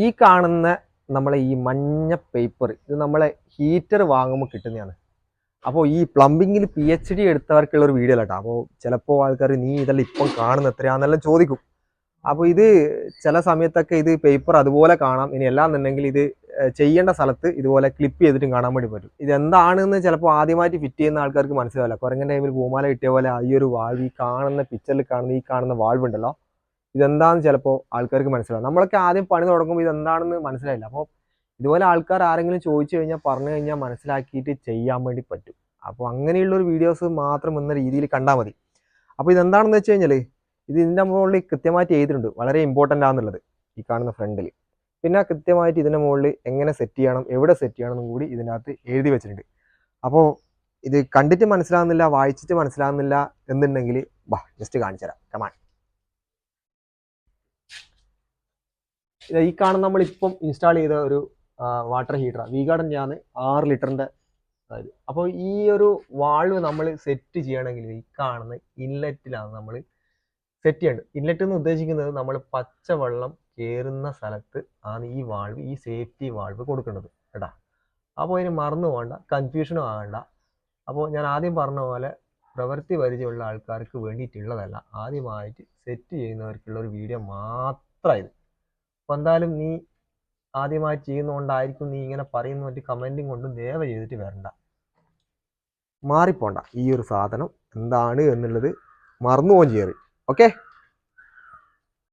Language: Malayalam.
ഈ കാണുന്ന നമ്മളെ ഈ മഞ്ഞ പേപ്പർ ഇത് നമ്മളെ ഹീറ്റർ വാങ്ങുമ്പോൾ കിട്ടുന്നതാണ്. അപ്പോൾ ഈ പ്ലംബിങ്ങിൽ PhD എടുത്തവർക്കുള്ള ഒരു വീഡിയോ കേട്ടോ. അപ്പോൾ ചിലപ്പോൾ ആൾക്കാർ നീ ഇതെല്ലാം ഇപ്പം കാണുന്ന എത്രയാണെന്നെല്ലാം ചോദിക്കും. അപ്പോൾ ഇത് ചില സമയത്തൊക്കെ ഇത് പേപ്പർ അതുപോലെ കാണാം. ഇനി എന്നുണ്ടെങ്കിൽ ഇത് ചെയ്യേണ്ട സ്ഥലത്ത് ഇതുപോലെ ക്ലിപ്പ് ചെയ്തിട്ടും കാണാൻ വേണ്ടി പറ്റും. ഇതെന്താണെന്ന് ചിലപ്പോൾ ആദ്യമായിട്ട് ഫിറ്റ് ചെയ്യുന്ന ആൾക്കാർക്ക് മനസ്സിലാവില്ല. കുരങ്ങൻ ടൈമിൽ പൂമാല കിട്ടിയ പോലെ ഈ ഒരു വാൾവ്, ഈ കാണുന്ന പിക്ചറിൽ കാണുന്ന വാൾവ് ഉണ്ടല്ലോ, ഇതെന്താണെന്ന് ചിലപ്പോൾ ആൾക്കാർക്ക് മനസ്സിലാവും. നമ്മളൊക്കെ ആദ്യം പണി തുടങ്ങുമ്പോൾ ഇതെന്താണെന്ന് മനസ്സിലായില്ല. അപ്പോൾ ഇതുപോലെ ആൾക്കാർ ആരെങ്കിലും ചോദിച്ചു കഴിഞ്ഞാൽ പറഞ്ഞു കഴിഞ്ഞാൽ മനസ്സിലാക്കിയിട്ട് ചെയ്യാൻ വേണ്ടി പറ്റും. അപ്പോൾ അങ്ങനെയുള്ളൊരു വീഡിയോസ് മാത്രം എന്ന രീതിയിൽ കണ്ടാൽ മതി. അപ്പോൾ ഇതെന്താണെന്ന് വെച്ച് കഴിഞ്ഞാൽ ഇതിൻ്റെ മുകളിൽ കൃത്യമായിട്ട് എഴുതിയിട്ടുണ്ട്, വളരെ ഇമ്പോർട്ടൻ്റ് ആണെന്നുള്ളത് ഈ കാണുന്ന ഫ്രണ്ടിൽ. പിന്നെ കൃത്യമായിട്ട് ഇതിൻ്റെ മുകളിൽ എങ്ങനെ സെറ്റ് ചെയ്യണം, എവിടെ സെറ്റ് ചെയ്യണം എന്നും കൂടി ഇതിനകത്ത് എഴുതി വെച്ചിട്ടുണ്ട്. അപ്പോൾ ഇത് കണ്ടിട്ട് മനസ്സിലാകുന്നില്ല, വായിച്ചിട്ട് മനസ്സിലാകുന്നില്ല എന്നുണ്ടെങ്കിൽ ജസ്റ്റ് കാണിച്ചു തരാം. കമാൻ. ഈ കാണുന്ന നമ്മളിപ്പം ഇൻസ്റ്റാൾ ചെയ്ത ഒരു വാട്ടർ ഹീറ്റർ V-ഗാർഡിൻ്റെ ആണ്, 6 ലിറ്ററിൻ്റെ. അതായത് അപ്പോൾ ഈ ഒരു വാൾവ് നമ്മൾ സെറ്റ് ചെയ്യണമെങ്കിൽ ഈ കാണുന്ന ഇൻലെറ്റിലാണ് നമ്മൾ സെറ്റ് ചെയ്യേണ്ടത്. ഇൻലെറ്റ് എന്ന് ഉദ്ദേശിക്കുന്നത് നമ്മൾ പച്ചവെള്ളം കയറുന്ന സ്ഥലത്ത് ആണ് ഈ വാൾവ്, ഈ സേഫ്റ്റി വാൾവ് കൊടുക്കേണ്ടത് കേട്ടാ. അപ്പോൾ അതിന് മറന്നു പോകണ്ട, കൺഫ്യൂഷനും ആകണ്ട. അപ്പോൾ ഞാൻ ആദ്യം പറഞ്ഞ പോലെ പ്രവൃത്തി പരിചയമുള്ള ആൾക്കാർക്ക് വേണ്ടിയിട്ടുള്ളതല്ല, ആദ്യമായിട്ട് സെറ്റ് ചെയ്യുന്നവർക്കുള്ള ഒരു വീഡിയോ മാത്രം ഇത്. അപ്പോൾ എന്തായാലും നീ ആദ്യമായി ചെയ്യുന്നതുകൊണ്ടായിരിക്കും നീ ഇങ്ങനെ പറയുന്ന മറ്റു കമൻറ്റും കൊണ്ട് ദയവ് ചെയ്തിട്ട് വരണ്ട, മാറിപ്പോണ്ട. ഈ ഒരു സാധനം എന്താണ് എന്നുള്ളത് മറന്നു പോകാൻ ചെയ്യരുത്. ഓക്കെ.